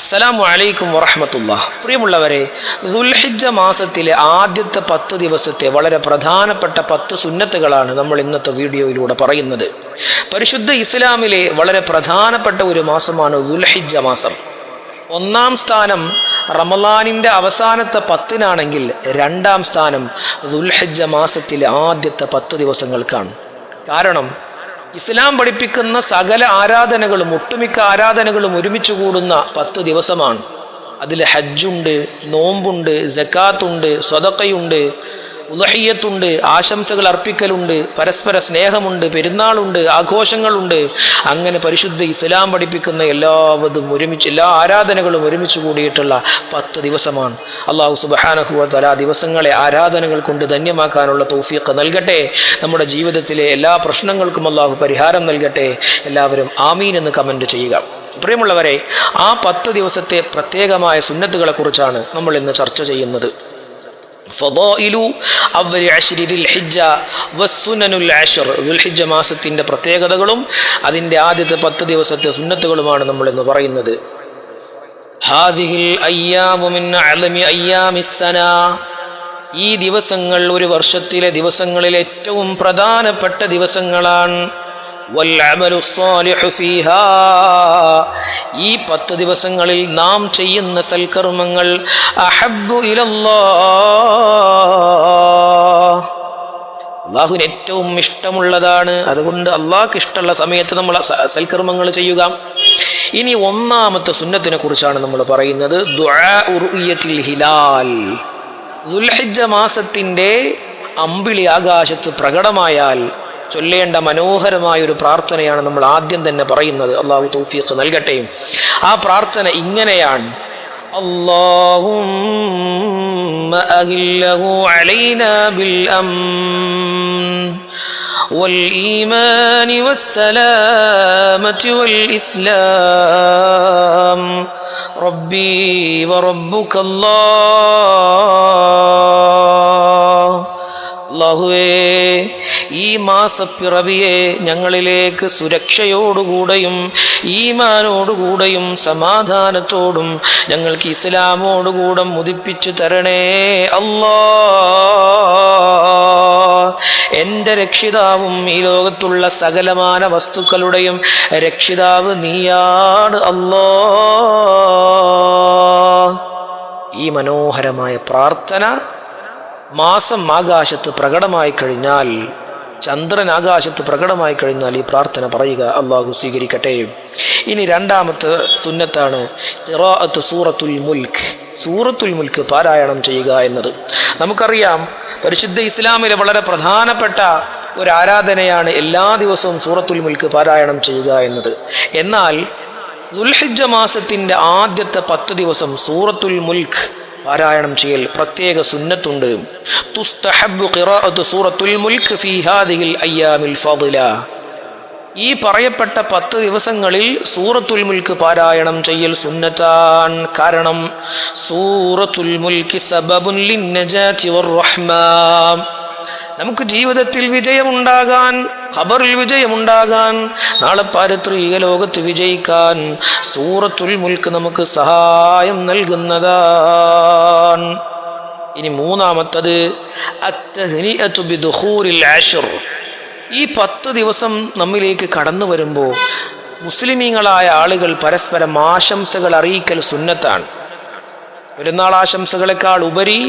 അസ്സലാമു അലൈക്കും വറഹ്മത്തുള്ളാഹി. പ്രിയമുള്ളവരെ, ദുൽഹിജ്ജ മാസത്തിലെ ആദ്യത്തെ 10 ദിവസത്തെ വളരെ പ്രധാനപ്പെട്ട 10 സുന്നത്തുകളാണ് നമ്മൾ ഇന്നത്തെ വീഡിയോയിലൂടെ പറയുന്നത്. പരിശുദ്ധ ഇസ്ലാമിലെ വളരെ പ്രധാനപ്പെട്ട ഒരു മാസമാണ് ദുൽഹിജ്ജ മാസം. 1-ാം സ്ഥാനം റമളാനിൻ്റെ അവസാനത്തെ 10-നാണെങ്കിൽ 2-ാം സ്ഥാനം ദുൽഹിജ്ജ മാസത്തിലെ ആദ്യത്തെ 10 ദിവസങ്ങൾക്കാണ്. കാരണം ഇസ്ലാം പഠിപ്പിക്കുന്ന സകല ആരാധനകളും, ഒട്ടുമിക്ക ആരാധനകളും ഒരുമിച്ച് കൂടുന്ന 10 ദിവസമാണ്. അതിൽ ഹജ്ജുണ്ട്, നോമ്പുണ്ട്, സക്കാത്തുണ്ട്, സ്വതക്കയുണ്ട്, ഉളഹിയ്യത്തുണ്ട്, ആശംസകൾ അർപ്പിക്കലുണ്ട്, പരസ്പര സ്നേഹമുണ്ട്, പെരുന്നാളുണ്ട്, ആഘോഷങ്ങളുണ്ട്. അങ്ങനെ പരിശുദ്ധ ഇസ്ലാം പഠിപ്പിക്കുന്ന എല്ലാ ആരാധനകളും ഒരുമിച്ച് കൂടിയിട്ടുള്ള 10 ദിവസമാണ്. അല്ലാഹു സുബ്ഹാനഹു വ തആല ദിവസങ്ങളെ ആരാധനകൾ കൊണ്ട് ധന്യമാക്കാനുള്ള തൗഫീഖ് നൽകട്ടെ. നമ്മുടെ ജീവിതത്തിലെ എല്ലാ പ്രശ്നങ്ങൾക്കും അല്ലാഹു പരിഹാരം നൽകട്ടെ. എല്ലാവരും ആമീൻ എന്ന് കമൻറ്റ് ചെയ്യുക. പ്രിയമുള്ളവരെ, ആ 10 ദിവസത്തെ പ്രത്യേകമായ സുന്നത്തുകളെ കുറിച്ചാണ് നമ്മൾ ഇന്ന് ചർച്ച ചെയ്യുന്നത്. ഫളായിലു അവ്വലി അശ്രി ദിൽഹിജ്ജ വസ്സുനനുൽ അശ്ർ. ദുൽഹിജ്ജ മാസത്തിൻ്റെ പ്രത്യേകതകളും അതിൻ്റെ ആദ്യത്തെ 10 ദിവസത്തെ സുന്നത്തുകളുമാണ് നമ്മൾ ഇന്ന് പറയുന്നത്. ഹാദിഹിൽ അയ്യാമു മിൻ അഅലമി അയ്യാമിസ് സന. ഈ ദിവസങ്ങൾ ഒരു വർഷത്തിലെ ദിവസങ്ങളിൽ ഏറ്റവും പ്രധാനപ്പെട്ട ദിവസങ്ങളാണ്. വൽഅമലു സ്സാലിഹു ഫീഹാ. ഈ 10 ദിവസങ്ങളിൽ നാം ചെയ്യുന്ന സൽക്കർമ്മങ്ങൾ അഹബ്ബു ഇലല്ലാഹ്, അല്ലാഹുവിന് ഏറ്റവും ഇഷ്ടമുള്ളതാണ്. അതുകൊണ്ട് അല്ലാഹുക്ക് ഇഷ്ടമുള്ള സമയത്ത് നമ്മൾ സൽക്കർമ്മങ്ങൾ ചെയ്യുക. ഇനി 1-ാമത്തെ സുന്നത്തിനെ കുറിച്ചാണ് നമ്മൾ പറയുന്നത്. ദുആഉ റുഅയത്തിൽ ഹിലാൽ. ദുൽഹിജ്ജ മാസത്തിൻ്റെ അമ്പിളി ആകാശത്ത് പ്രകടമായാൽ ചൊല്ലേണ്ട മനോഹരമായൊരു പ്രാർത്ഥനയാണ് നമ്മൾ ആദ്യം തന്നെ പറയുന്നത്. അല്ലാഹു തൗഫീഖ് നൽകട്ടെ. ആ പ്രാർത്ഥന ഇങ്ങനെയാണ്: അല്ലാഹുമ്മ അഹില്ലഹു അലൈനാ ബിൽ അംൻ വൽ ഈമാനി വസ്സലാമതി വൽ ഇസ്ലാം റബ്ബി വറബ്ബുകല്ലാഹ്. അല്ലാഹുവേ, ഈ മാസപ്പിറവിയെ ഞങ്ങളിലേക്ക് സുരക്ഷയോടുകൂടെയും ഈമാനോടുകൂടെയും സമാധാനത്തോടും ഞങ്ങൾക്ക് ഇസ്ലാമോടുകൂടെ മുദിപ്പിച്ചു തരണേ അല്ലാഹ്. എൻ്റെ രക്ഷിതാവും ഈ ലോകത്തുള്ള സകലമാന വസ്തുക്കളുടെയും രക്ഷിതാവ് നീയാണ് അല്ലാഹ്. ഈ മനോഹരമായ പ്രാർത്ഥന മാസം ആകാശത്ത് പ്രകടമായി കഴിഞ്ഞാൽ, ചന്ദ്രൻ ആകാശത്ത് പ്രകടമായി കഴിഞ്ഞാൽ ഈ പ്രാർത്ഥന പറയുക. അള്ളാഹു സ്വീകരിക്കട്ടെ. ഇനി 2-ാമത്തെ സുന്നത്താണ് ഖിറാഅത്ത് സൂറത്തുൽ മുൽക്ക്. സൂറത്തുൽ മുൽക്ക് പാരായണം ചെയ്യുക എന്നത്. നമുക്കറിയാം, പരിശുദ്ധ ഇസ്ലാമിലെ വളരെ പ്രധാനപ്പെട്ട ഒരു ആരാധനയാണ് എല്ലാ ദിവസവും സൂറത്തുൽ മുൽക്ക് പാരായണം ചെയ്യുക എന്നത്. എന്നാൽ ദുൽഹിജ്ജ മാസത്തിൻ്റെ ആദ്യത്തെ 10 ദിവസം സൂറത്തുൽ മുൽക്ക് പാരായണം ചെയ്യൽ പ്രത്യേക സുന്നത്തുണ്ട്. തുസ്തഹബ്ബു ഖിറാഅത്തു സൂറത്തുൽ മുൽക്ക് ഫീ ഹാദിഹിൽ അയ്യാമിൽ ഫാദില. ഈ പറയപ്പെട്ട 10 ദിവസങ്ങളിൽ സൂറത്തുൽ മുൽക്ക് പാരായണം ചെയ്യൽ സുന്നത്താൻ. കാരണം സൂറത്തുൽ മുൽക്ക് സബബുൻ ലിന്നജാതി വറഹ്മാ. നമുക്ക് ജീവിതത്തിൽ വിജയമുണ്ടാകാൻ, ഖബറിൽ വിജയമുണ്ടാകാൻ, നാളെ പാരത്രിക ലോകത്ത് വിജയിക്കാൻ സൂറത്തുൽ മുൽക്ക് നമുക്ക് സഹായം നൽകുന്നതാണ്. ഇനി 3-ാമത്തത് അത്തഹ്നിഅതു ബിദുഖൂലിൽ അശ്ർ. ഈ 10 ദിവസം നമ്മിലേക്ക് കടന്നു വരുമ്പോൾ മുസ്ലിമീങ്ങളായ ആളുകൾ പരസ്പരം ആശംസകൾ അറിയിക്കൽ സുന്നത്താണ്. പെരുന്നാൾ ആശംസകളെക്കാൾ ഉപരി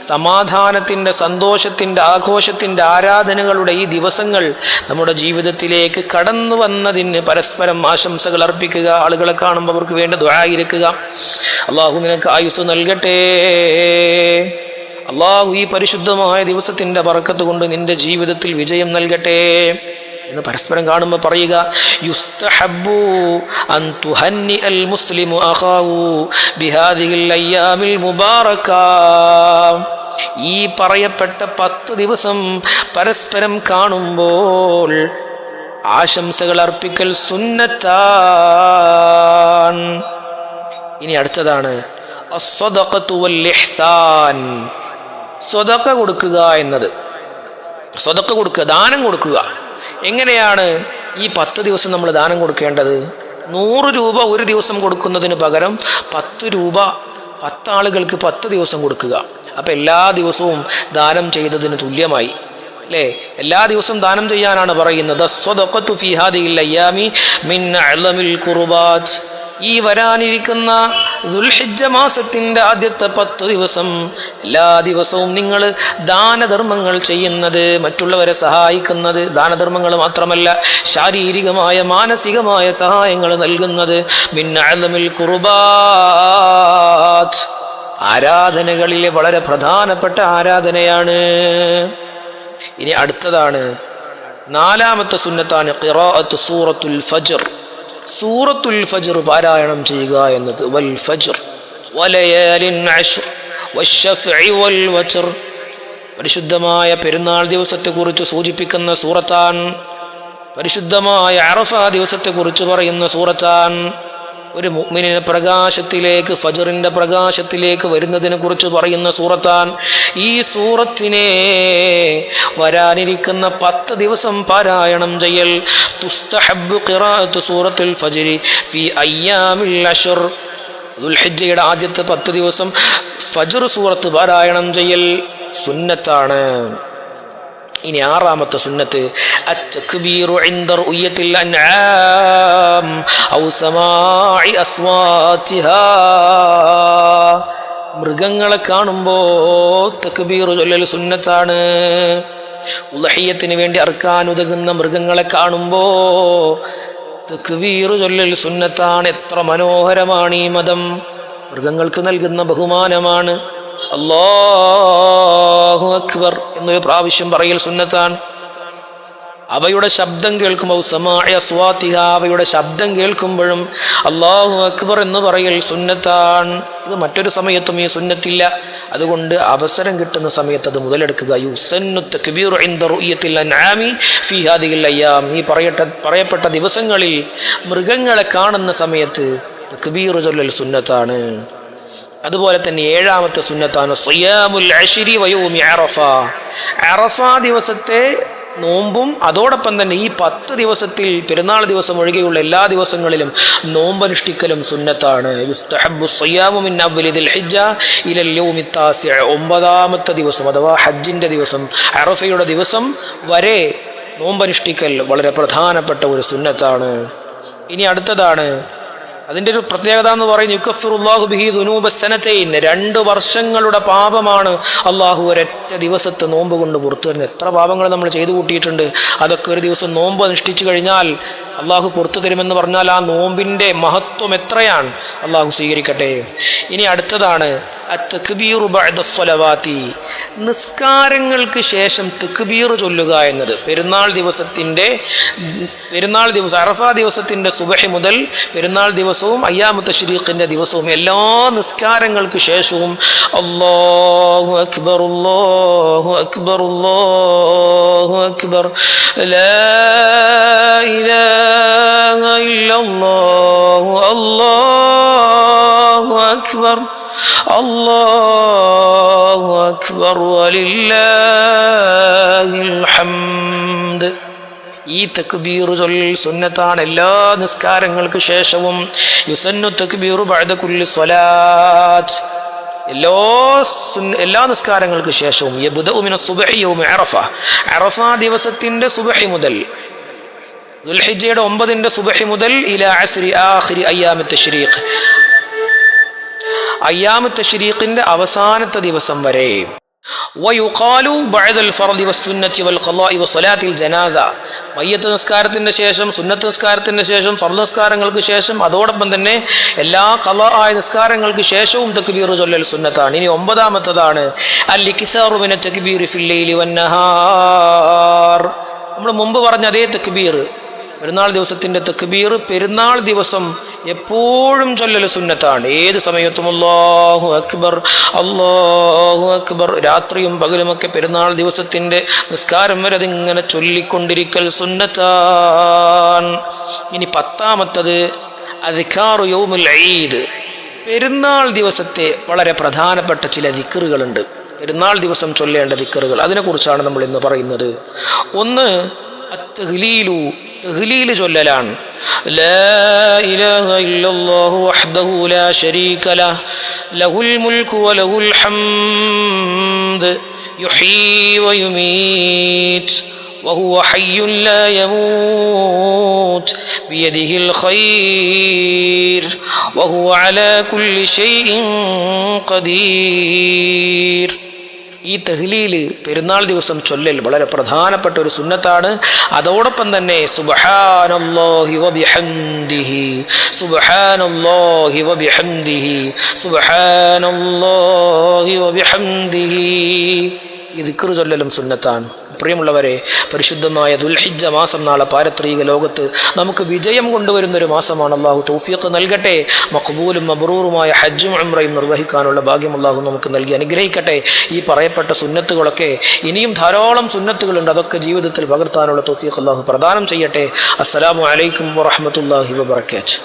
സമാധാനത്തിൻ്റെ, സന്തോഷത്തിൻ്റെ, ആഘോഷത്തിൻ്റെ, ആരാധനകളുടെ ഈ ദിവസങ്ങൾ നമ്മുടെ ജീവിതത്തിലേക്ക് കടന്നു വന്നതിന് പരസ്പരം ആശംസകൾ അർപ്പിക്കുക. ആളുകളെ കാണുമ്പോൾ അവർക്ക് വേണ്ട ദുആ ഇരിക്കുക. അല്ലാഹു നിനക്ക് ആയുസ് നൽകട്ടെ. അല്ലാഹു ഈ പരിശുദ്ധമായ ദിവസത്തിൻ്റെ ബറക്കത്ത് കൊണ്ട് നിന്റെ ജീവിതത്തിൽ വിജയം നൽകട്ടെ എന്ന് പരസ്പരം കാണുമ്പോൾ പറയുക. യുസ്തഹബ്ബു അൻ തുഹന്നിഅൽ മുസ്ലിമു അഖാഹു ബിഹാദിഹിൽ അയ്യാമിൽ മുബാറക. ഈ പറയപ്പെട്ട 10 ദിവസം പരസ്പരം കാണുമ്പോൾ ആശംസകൾ അർപ്പിക്കൽ സുന്നത്താൻ. ഇനി അടുത്തതാണ് അസ്സദഖത്തു വൽ ഇഹ്സാൻ. സ്വതക്ക കൊടുക്കുക എന്നത്. സ്വതക്ക കൊടുക്കുക, ദാനം കൊടുക്കുക. എങ്ങനെയാണ് ഈ 10 ദിവസം നമ്മൾ ദാനം കൊടുക്കേണ്ടത്? 100 രൂപ ഒരു ദിവസം കൊടുക്കുന്നതിന് പകരം 10 രൂപ 10 ആളുകൾക്ക് 10 ദിവസം കൊടുക്കുക. അപ്പം എല്ലാ ദിവസവും ദാനം ചെയ്തതിന് തുല്യമായി അല്ലേ? എല്ലാ ദിവസവും ദാനം ചെയ്യാനാണ് പറയുന്നത്. സ്വദഖത്തു ഫീ ഹാദിഹിൽ അയ്യാമി മിൻ അഅ്ലമിൽ ഖുർബാത്ത്. ഈ വരാനിരിക്കുന്ന ദുൽഹിജ്ജ മാസത്തിൻ്റെ ആദ്യത്തെ 10 ദിവസം എല്ലാ ദിവസവും നിങ്ങൾ ദാനധർമ്മങ്ങൾ ചെയ്യുന്നത്, മറ്റുള്ളവരെ സഹായിക്കുന്നത്, ദാനധർമ്മങ്ങൾ മാത്രമല്ല ശാരീരികമായ മാനസികമായ സഹായങ്ങൾ നൽകുന്നത് മിൻ അഅ്ലമിൽ ഖുർബാത്ത്, ആരാധനകളിലെ വളരെ പ്രധാനപ്പെട്ട ആരാധനയാണ്. ഇനി അടുത്തതാണ് 4ാമത്തെ സുന്നത്താണ് ഖിറാഅത്ത് സൂറത്തുൽ ഫജ്ർ. സൂറത്തുൽ ഫജ്ർ പാരായണം ചെയ്യുക എന്നത്. വൽ ഫജ്ർ വലയാലിൻ അശ്ർ വശഫഇ വൽ വത്ർ, പരിശുദ്ധമായ പെരുന്നാൾ ദിവസത്തെക്കുറിച്ച് സൂചിപ്പിക്കുന്ന സൂറത്താൻ. പരിശുദ്ധമായ അറഫ ദിവസത്തെക്കുറിച്ച് പറയുന്ന സൂറത്താൻ. ഒരു മുഅ്മിനിനെ പ്രകാശത്തിലേക്ക്, ഫജ്റിന്റെ പ്രകാശത്തിലേക്ക് വരുന്നതിനെ കുറിച്ച് പറയുന്ന സൂറത്താൻ. ഈ സൂറത്തിനെ വരാനിരിക്കുന്ന 10 ദിവസം പാരായണം ചെയ്യൽ. തുസ്തഹബ്ബു ഖിറാഅത്തു സൂറത്തുൽ ഫജ്രി ഫീ അയ്യാമിൽ അശ്ർ. ദുൽഹിജ്ജയുടെ ആദ്യത്തെ 10 ദിവസം ഫജ്ർ സൂറത്ത് പാരായണം ചെയ്യൽ സുന്നത്താണ്. ഇനി 6ാമത്തെ സുന്നത്ത് അത്തക്ബീറു ഇൻദ റുഅയത്തിൽ അൻആം ഔ സമാഇ അസ്വാതിഹാ. മൃഗങ്ങളെ കാണുമ്പോൾ തക്ബീർ ചൊല്ലൽ സുന്നത്താണ്. ഉളഹിയ്യത്തിന് വേണ്ടി അർക്കാൻ ഉതകുന്ന മൃഗങ്ങളെ കാണുമ്പോൾ തക്ബീർ ചൊല്ലൽ സുന്നത്താണ്. എത്ര മനോഹരമാണ് ഈ മതം! മൃഗങ്ങൾക്ക് നൽകുന്ന ബഹുമാനമാണ്. അല്ലാഹു അക്ബർ എന്നൊരു പ്രാവശ്യം പറയൽ സുന്നത്താണ്. അവയുടെ ശബ്ദം കേൾക്കുമ്പോൾ സമാഇ അസ്വാതിഹ, അവയുടെ ശബ്ദം കേൾക്കുമ്പോഴും അല്ലാഹു അക്ബർ എന്ന് പറയൽ സുന്നത്താണ്. ഇത് മറ്റൊരു സമയത്തും ഈ സുന്നത്തില്ല. അതുകൊണ്ട് അവസരം കിട്ടുന്ന സമയത്ത് അത് മുതലെടുക്കുക. യുസന്നു തക്ബീറു ഇൻദ റുഅയത്തിൽ അൻആമി ഫീ ഹാദിഹിൽ അയ്യാം. ഈ പറയപ്പെട്ട ദിവസങ്ങളിൽ മൃഗങ്ങളെ കാണുന്ന സമയത്ത് തക്ബീർ ചൊല്ലൽ സുന്നത്താണ്. അതുപോലെ തന്നെ 7ാമത്തെ സുന്നത്താണ് സിയാമുൽ അശ്രി വയൗമി അറഫ. അറഫ ദിവസത്തെ നോമ്പും അതോടൊപ്പം തന്നെ ഈ 10 ദിവസത്തിൽ പെരുന്നാൾ ദിവസം ഒഴികെയുള്ള എല്ലാ ദിവസങ്ങളിലും നോമ്പനുഷ്ഠിക്കലും സുന്നത്താണ്. യുസ്തഹബ്ബു സിയാമു മിൻ അവ്വലി ദുൽഹിജ്ജ ഇലൽ യൗമി താസിഅ. 9ാമത്തെ ദിവസം അഥവാ ഹജ്ജിന്റെ ദിവസം, അറഫയുടെ ദിവസം വരെ നോമ്പനുഷ്ഠിക്കൽ വളരെ പ്രധാനപ്പെട്ട ഒരു സുന്നത്താണ്. ഇനി അടുത്തതാണ്, അതിൻ്റെ ഒരു പ്രത്യേകത എന്ന് പറയുന്നത് യുകഫിറുല്ലാഹു ബിഹി ദുനൂബ സനതൈൻ. 2 വർഷങ്ങളുടെ പാപമാണ് അള്ളാഹു ഒരൊറ്റ ദിവസത്തെ നോമ്പ് കൊണ്ട് പുറത്തു തരുന്നത്. എത്ര പാപങ്ങൾ നമ്മൾ ചെയ്തു കൂട്ടിയിട്ടുണ്ട്. അതൊക്കെ ഒരു ദിവസം നോമ്പ് അനുഷ്ഠിച്ചു കഴിഞ്ഞാൽ അള്ളാഹു പുറത്തു തരുമെന്ന് പറഞ്ഞാൽ ആ നോമ്പിൻ്റെ മഹത്വം എത്രയാണ്! അള്ളാഹു സ്വീകരിക്കട്ടെ. ഇനി അടുത്തതാണ് അത്തക്ബീറു ബഅദ സ്വലവാതി. നിസ്കാരങ്ങൾക്ക് ശേഷം തക്ബീർ ചൊല്ലുക എന്നത്. പെരുന്നാൾ ദിവസം അറഫ ദിവസത്തിൻ്റെ സുബഹി മുതൽ പെരുന്നാൾ ദിവസവും അയ്യാമു തശ്രീഖിൻ്റെ ദിവസവും എല്ലാ നിസ്കാരങ്ങൾക്ക് ശേഷവും അല്ലാഹു അക്ബർ അല്ലാഹു അക്ബർ അല്ലാഹു അക്ബർ ലാ ഇലാഹ ഇല്ലല്ലാഹു അല്ലാഹു അക്ബർ അല്ലാഹു അക്ബർ വലില്ലാഹിൽ ഹംദ്. ഈ തക്ബീർ ചൊല്ലൽ സുന്നത്താണ് എല്ലാ നിസ്കാരങ്ങൾക്ക് ശേഷവും. യുസന്നു തക്ബീറു ബഅദ കുല്ലി സ്വലാത്ത്. എല്ലാ നിസ്കാരങ്ങൾക്ക് ശേഷവും. യബ്ദഉ മിന സുബ്ഹി യൗമി അറഫ. അറഫ ദിവസത്തിന്റെ സുബ്ഹി മുതൽ, ദുൽഹിജ്ജയുടെ 9ന്റെ സുബ്ഹി മുതൽ ഇലാ അസ്രി ആഖിരി അയ്യാമി തശ്രീഖ്, അയ്യാമു തശ്രീഖിന്റെ അവസാനത്തെ ദിവസം വരെ. വയുഖാലു ബഅദൽ ഫർദി വസ്സുന്നത്തി വൽ ഖളാഇ വസ്സലാത്തിൽ ജനാസ. മയ്യത്ത് നിസ്കാരത്തിന്റെ ശേഷം, സുന്നത്ത് നിസ്കാരത്തിന്റെ ശേഷം, ഫർദ് നിസ്കാരങ്ങൾക്ക് ശേഷം, അതോടൊപ്പം തന്നെ എല്ലാ ഖളാ ആയ നിസ്കാരങ്ങൾക്ക് ശേഷവും തക്ബീർ ചൊല്ലൽ സുന്നത്താണ്. ഇനി 9ാമത്തേതാണ് അൽ-ഇക്സാറു മിന തക്ബീർ ഫിൽ ലൈലി വന്നഹാർ. നമ്മൾ മുമ്പ് പറഞ്ഞ അതേ തക്ബീർ, പെരുന്നാൾ ദിവസത്തിൻ്റെ തക്ബീർ പെരുന്നാൾ ദിവസം എപ്പോഴും ചൊല്ലൽ സുന്നത്താണ്. ഏത് സമയത്തും അല്ലാഹു അക്ബർ അല്ലാഹു അക്ബർ. രാത്രിയും പകലുമൊക്കെ പെരുന്നാൾ ദിവസത്തിൻ്റെ നിസ്കാരം വരെ അതിങ്ങനെ ചൊല്ലിക്കൊണ്ടിരിക്കൽ സുന്നത്താണ്. ഇനി 10ാമത്തത് അദ്കാറു യൗമുൽ ഈദ്. പെരുന്നാൾ ദിവസത്തെ വളരെ പ്രധാനപ്പെട്ട ചില ദിക്റുകളുണ്ട്. പെരുന്നാൾ ദിവസം ചൊല്ലേണ്ട ദിക്റുകൾ, അതിനെക്കുറിച്ചാണ് നമ്മൾ ഇന്ന് പറയുന്നത്. ഒന്ന് അത്തഹ്ലീലു തഹ്ലീൽ ചൊല്ലലാണ്. ലാ ഇലാഹ ഇല്ലല്ലാഹു വഹ്ദഹു ലാ ശരീക ലഹ് ലഹുൽ മുൽക്കു വലഹുൽ ഹംദ് യുഹ്യീ വയുമീത് വഹുവ ഹയ്യുൻ ലാ യമൂത് ബിയദിഹിൽ ഖൈർ വഹുവ അലാ കുല്ലി ഷൈഇൻ ഖദീർ. ഈ തഹ്ലീൽ പെരുന്നാൾ ദിവസം ചൊല്ലൽ വളരെ പ്രധാനപ്പെട്ട ഒരു സുന്നത്താണ്. അതോടൊപ്പം തന്നെ സുബ്ഹാനല്ലാഹി വബിഹംദിഹി സുബ്ഹാനല്ലാഹി വബിഹംദിഹി സുബ്ഹാനല്ലാഹി വബിഹംദിഹി ഈ ദിക്ർ ചൊല്ലലും സുന്നത്താണ്. പ്രിയമുള്ളവരെ, പരിശുദ്ധമായ ദുൽഹിജ്ജ മാസം നാളെ പാരത്രിക ലോകത്ത് നമുക്ക് വിജയം കൊണ്ടുവരുന്നൊരു മാസമാണ്. അള്ളാഹു തൗഫീഖ് നൽകട്ടെ. മഖ്ബൂലും മബ്റൂറുമായ ഹജ്ജും ഉംറയും നിർവഹിക്കാനുള്ള ഭാഗ്യം അള്ളാഹു നമുക്ക് നൽകി അനുഗ്രഹിക്കട്ടെ. ഈ പറയപ്പെട്ട സുന്നത്തുകളൊക്കെ ഇനിയും ധാരാളം സുന്നത്തുകളുണ്ട്, അതൊക്കെ ജീവിതത്തിൽ പകർത്താനുള്ള തൗഫീഖ് അള്ളാഹു പ്രദാനം ചെയ്യട്ടെ. അസ്സലാമു അലൈക്കും വറഹ്മത്തുള്ളാഹി വബറകാതുഹു.